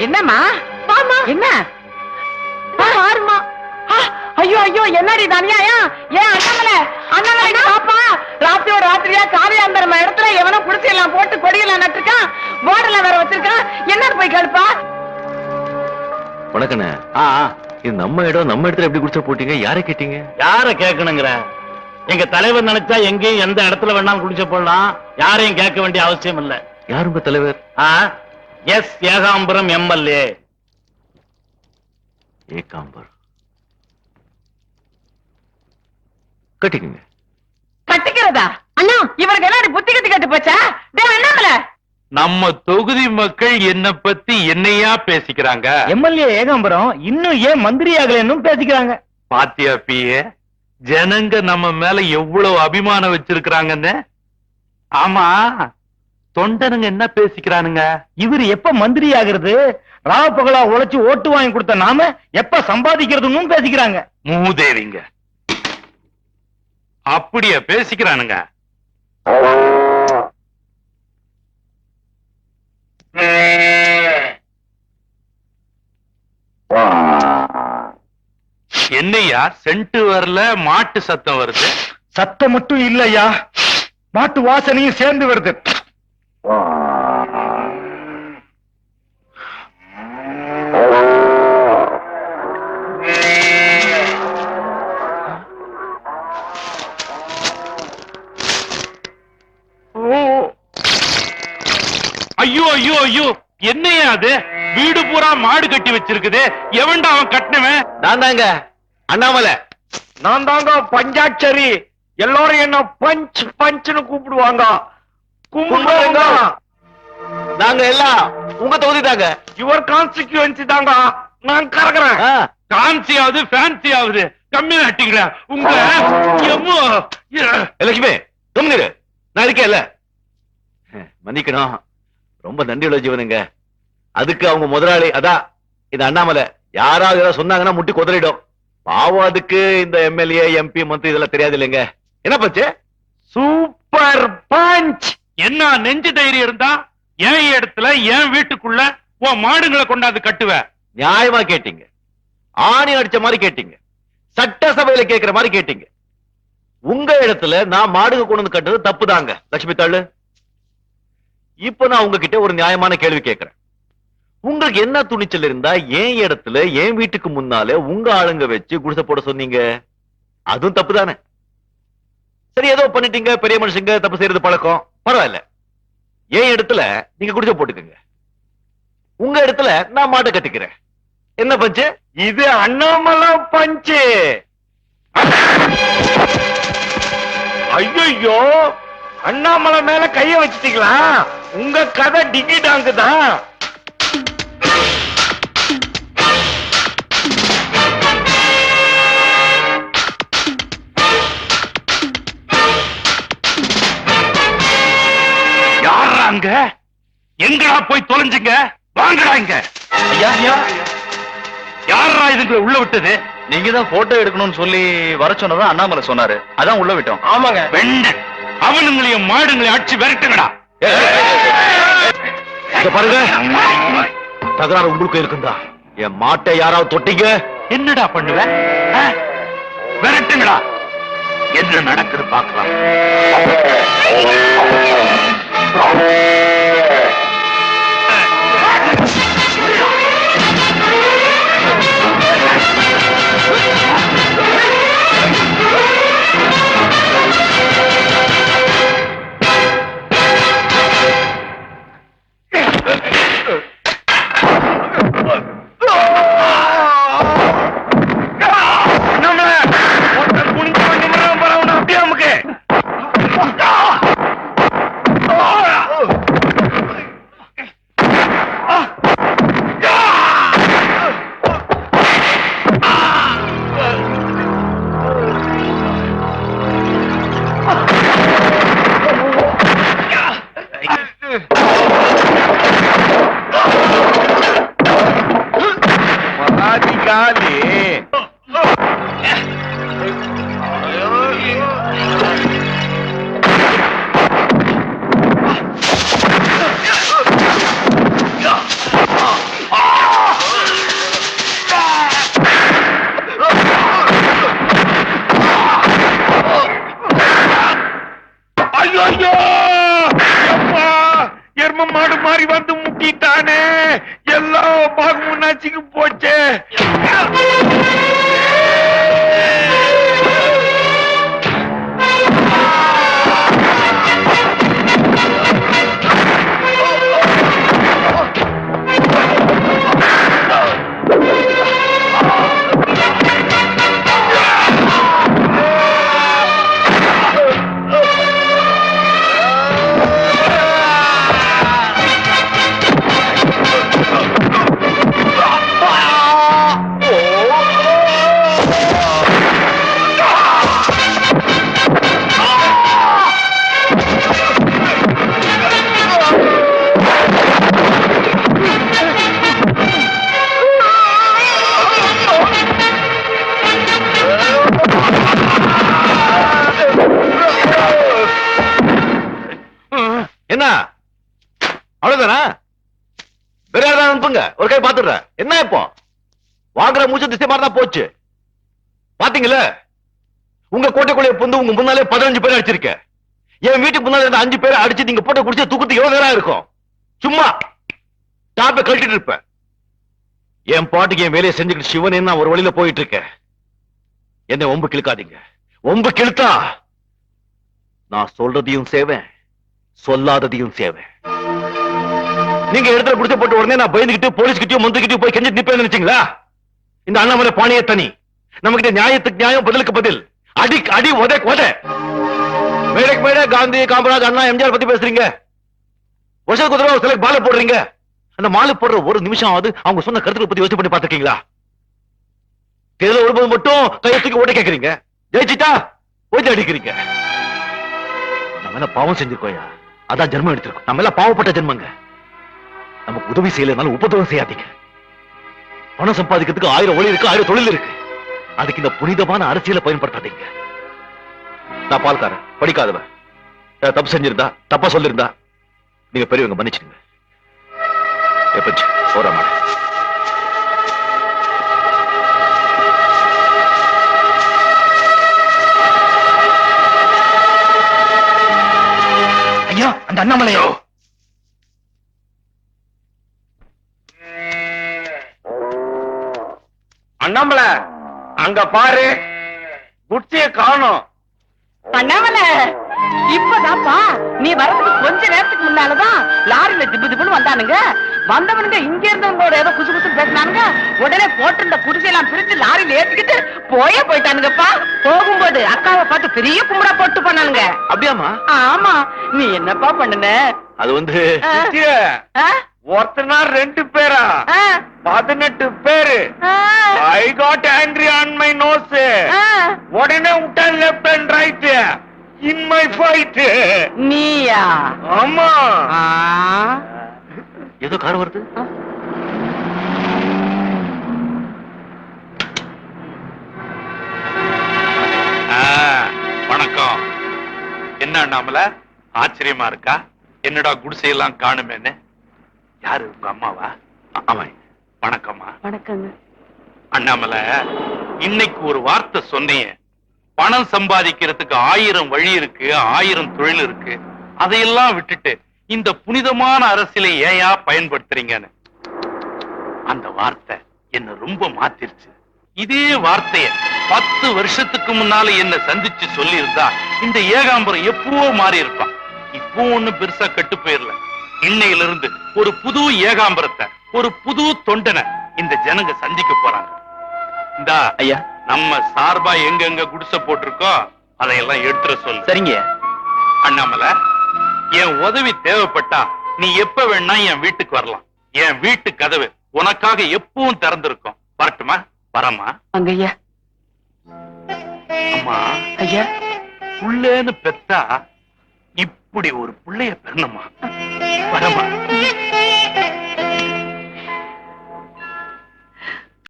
என்னம்மா வாமா என்ன பாருமா ஐயோ ஐயோ என்னடி தனியாயா ஏன் அண்ணாமலை பாப்பா ராத்திரியோட ராத்திரியா காரியாந்தரம் இடத்துல எவனோ குடிச்சு எல்லாம் போட்டு கொடியெல்லாம் நட்டுருக்கான் போர்டெல்லாம் வேற வச்சிருக்கான் என்னன்னு போய் கேளுப்பா. வணக்கண்ணே. இது நம்ம இடம், நம்ம இடத்துல எப்படி குடிச்சா போட்டீங்க? யாரை கேட்டீங்க? யார கேட்கணுங்கிற? எங்க தலைவர் நினைச்சா எங்கேயும் எந்த இடத்துல வேணாலும் குடிச்ச போடலாம், யாரையும் கேட்க வேண்டிய அவசியம் இல்ல. யார் உங்க தலைவர்? Yes Ekambaram MLA. ஏகாம்பரம் கட்டிக்குங்க. கட்டிக்கிறதா? அண்ணா இவருக்கு எல்லாரும் புத்தி கட்டி கட்டு போச்சா? அண்ணாமலை நம்ம தொகுதி மக்கள் என்ன பத்தி என்னையா பேசிக்கிறாங்க? எம்எல்ஏ ஏகாம்பரம் இன்னும் ஏன் மந்திரி ஆகலன்னு பேசிக்கிறாங்க. பாத்தியா பிய ஜனங்க நம்ம மேல எவ்வளவு அபிமானம் வச்சிருக்கிறாங்கன்னு. ஆமா தொண்டனுங்க என்ன பேசிக்கிறானுங்க? இவர் எப்ப மந்திரி ஆகிறது, ராப்பகலா உழைச்சு ஓட்டு வாங்கி கொடுத்த நாம எப்ப சம்பாதிக்கிறதுன்னு பேசிக்கிறாங்க. மூதேவிங்க அப்படியே பேசிக்கிறானுங்க. என்னையா சென்ட்டு வரல, மாட்டு சத்தம் வருது? சத்தம் மட்டும் இல்லையா, மாட்டு வாசனையும் சேர்ந்து வருது. ஐயோ ஐயோ ஐயோ என்னையா அது? வீடு பூரா மாடு கட்டி வச்சிருக்குது. எவன்டா அவன் கட்டினவன்? நான் தாங்க அண்ணாமலை. நான் தாங்க பஞ்சாட்சரி. எல்லாரும் என்ன பஞ்ச் பஞ்ச்னு கூப்பிடுவாங்க. கும்பிடுங்க. நாங்க எல்லாம் உங்க தொகுதி தாங்க. யுவர் கான்ஸ்டிட்யூன்சி தாங்க. நான் கறக்குறேன். கான்சி ஆகுது, ஃபேன்சி ஆகுது. கம்மியா நட்டிங்களா உங்க? லட்சுமி கம்மிரு, நான் இருக்கேன்ல. மன்னிக்கணும், ரொம்ப நன்றியுள்ள ஜீவனுங்க. அதுக்கு அவங்க முதலாளி அதான் இந்த அண்ணாமலை. யாராவது ஏதாவது சொன்னாங்கன்னா முட்டி குதறிடும். பாவம், அதுக்கு இந்த எம்எல்ஏ எம்பி மந்திரி இதெல்லாம் தெரியாது இல்லைங்க. என்ன பச்சு? Super punch. என்ன நெஞ்சு தைரியம் இருந்தா என் இடத்துல என் வீட்டுக்குள்ள உன் மாடுங்களை கொண்டாந்து கட்டுவ? நியாயமா கேட்டீங்க, ஆணி அடிச்ச மாதிரி கேட்டீங்க, சட்டசபையில கேட்கிற மாதிரி கேட்டீங்க. உங்க இடத்துல நான் மாடுங்க கொண்டு வந்து கட்டுறது தப்பு தாங்க. லட்சுமி தாளு, இப்ப நான் உங்ககிட்ட ஒரு நியாயமான கேள்வி கேட்கிறேன். உங்களுக்கு என்ன துணிச்சல் இருந்தா என் இடத்துல என் வீட்டுக்கு முன்னால உங்க ஆளுங்க வச்சு குடிசை போட சொன்னீங்க? அதுவும் தப்பு தானே. சரி, ஏதோ பண்ணிட்டீங்க, பெரிய மனுஷங்க தப்பு செய்யறது பழக்கம், பரவாயில்ல. என் இடத்துல நீங்க குடிசை போட்டுக்கங்க, உங்க இடத்துல நான் மாட்டை கட்டிக்கிறேன். என்ன பஞ்சு? இது அண்ணாமலை பஞ்சு. ஐயோ, அண்ணாமலை மேல கைய வச்சிட்டீங்களா? உங்க கதை டிங்கி டாங்கு தான். யாராங்க? எங்கடா போய் தொலைஞ்சுங்க? வாங்கடா இங்க. யாரா இதுங்களை உள்ள விட்டது? நீங்க தான் போட்டோ எடுக்கணும்னு சொல்லி வர சொன்னதான் அண்ணாமலை சொன்னாரு, அதான் உள்ள விட்டோம். ஆமாங்க. வெண்ட அவனுங்களையும் மாடுங்களையும் அடிச்சு விரட்டுங்கடா. பாருங்க, தகராறு உங்களுக்கு இருக்குந்தா என் மாட்டை யாராவது தொட்டீங்க என்னடா பண்ணுவ? விரட்டுங்கடா. என்ன நடக்குது பார்க்கலாம். ஐயோ ஐயோ அப்பா, எரும மாடு மாறி வந்து முட்டிட்டானே, எல்லா பாகமும் நச்சுக்கு போச்சு. என்ன அவ்வளவுதானா? வேற யாராவது அனுப்புங்க, ஒரு கை பாத்துடுற. என்ன இப்போ வாங்குற மூச்சு திசை மாதிரி தான் போச்சு. பாத்தீங்களா, உங்க கோட்டைக்குள்ளே புந்து உங்க முன்னாலே 15 பேர் அடிச்சிருக்க. என் வீட்டுக்கு முன்னாலே இருந்த 5 பேரை அடிச்சு நீங்க போட்டு குடிச்சு தூக்கத்துக்கு எவ்வளவு நேரம் இருக்கும்? சும்மா டாப்பை கழட்டிட்டு இருப்ப. என் பாட்டுக்கு என் வேலையை செஞ்சுக்கிட்டு சிவன் நான் ஒரு வழியில போயிட்டு இருக்கேன். என்ன ஒம்பு கிழக்காதீங்க. ஒம்பு கிழத்தா நான் சொல்றதையும் சேவேன், சொல்லாததையும் சேவேன். நீங்க இடத்துல புடிச்ச போட்டு உடனே நான் பயந்துகிட்டு போலீஸ் கிட்டயும் மந்திரிக்கிட்டயும் போய் கெஞ்சி நிப்பேன்னு நினைச்சீங்களா? இந்த அண்ணாமலை பாணிய தனி. நம்ம கிட்ட நியாயத்துக்கு நியாயம், பதிலுக்கு பதில். அடி அடி உதை உதை. மேடைக்கு மேடை காந்தி, காமராஜ், அண்ணா, எம்ஜிஆர் பத்தி பேசுறீங்க. வருஷத்துக்கு ஒரு தடவை சிலருக்கு மாலை போடுறீங்க. அந்த மாலை போடுற ஒரு நிமிஷம் ஆகுது அவங்க சொன்ன கருத்துக்களை பத்தி யோசிச்சு பண்ணி பாத்துருக்கீங்களா? தேர்தல் வரும்போது மட்டும் கையத்துக்கு ஓட்ட கேட்கறீங்க, ஜெயிச்சுட்டா ஓய்த்து அடிக்கிறீங்க. நம்ம என்ன பாவம் செஞ்சிருக்கோயா? அதான் ஜென்மம் எடுத்திருக்கோம். நம்ம எல்லாம் பாவப்பட்ட ஜென்மங்க. நமக்கு உதவி செய்யலனாலும் உபதவம் செய்யாதீங்க. பணம் சம்பாதிக்கிறதுக்கு 1000 வழி இருக்கு, 1000 தொழில் இருக்கு. அதுக்கு இந்த புனிதமான அரசியலை பயன்படுத்தாதீங்க. நான் பால்காரன், படிக்காதவன். தப்பு செஞ்சிருந்தா, தப்பா சொல்லிருந்தா நீங்க பெரியவங்க மன்னிச்சுங்க. எப்பச்சு போறாம ஐயா, அந்த அண்ணாமலையோ அண்ணாமலை, அங்க பாரு, குச்சிய காணோம். அண்ணாமலை, இப்பதாப்பா நீ வரதுக்கு கொஞ்ச நேரத்துக்கு முன்னாலதான் லாரியில திப்பு திப்புன்னு வந்தானுங்க. வந்தவனுங்க இங்க இருந்தவங்களோட ஏதோ குசு குசு பேசினானுங்க. உடனே போட்டிருந்த குடிசையெல்லாம் பிரிச்சு லாரியில ஏத்திக்கிட்டு போயிட்டானுங்கப்பா. போகும்போது அக்காவை பார்த்து பெரிய கும்பிடா போட்டு போனானுங்க. அப்படியாமா? ஆமா. நீ என்னப்பா பண்ணுன? அது வந்து ஒருத்தனா 2 பேரா? 18 பேரு. I got angry on my nose. உடனே விட்டான் left and right in my fight. நீயா? ஆமா. ஏதோ கார் வருது. வணக்கம். என்ன அண்ணாமலை, ஆச்சரியமா இருக்கா? என்னடா குடிசையெல்லாம் காணுமேன்னு. யாரு, உங்க அம்மாவா? ஆமா. வணக்கம்மா. வணக்கங்க. அண்ணாமலை, இன்னைக்கு ஒரு வார்த்தை சொன்னீங்க. பணம் சம்பாதிக்கிறதுக்கு 1000 வழி இருக்கு, 1000 தொழில் இருக்கு. அதையெல்லாம் விட்டுட்டு இந்த புனிதமான அரசியலை ஏயா பயன்படுத்துறீங்கன்னு. அந்த வார்த்தை என்ன ரொம்ப மாத்திருச்சு. இதே வார்த்தைய 10 வருஷத்துக்கு முன்னால என்ன சந்திச்சு சொல்லி இருந்தா இந்த ஏகாம்பரம் எப்பவோ மாறி இருப்பான். இப்போ ஒண்ணு பெருசா கெட்டு போயிடல. இன்னையிலிருந்து ஒரு புது ஏகாம்பரத்தை, ஒரு புது தொண்டனை இந்த ஜனங்க சந்திக்க போறாங்க. இந்தா ஐயா, நம்ம சார்பா எங்க குடிசை போட்டிருக்கோ அதையெல்லாம் எடுத்துற சொல்லு. சரிங்க. அண்ணாமலை, என் உதவி தேவைப்பட்டா நீ எப்ப வேணா என் வீட்டுக்கு வரலாம். என் வீட்டு கதவு உனக்காக எப்பவும் திறந்திருக்கும். வரட்டுமா? வரமா? அங்கய்யா. அம்மா, ஐயா, புள்ளேன்னு பெத்தா இப்படி ஒரு புள்ளைய பெறணுமா? வரமா?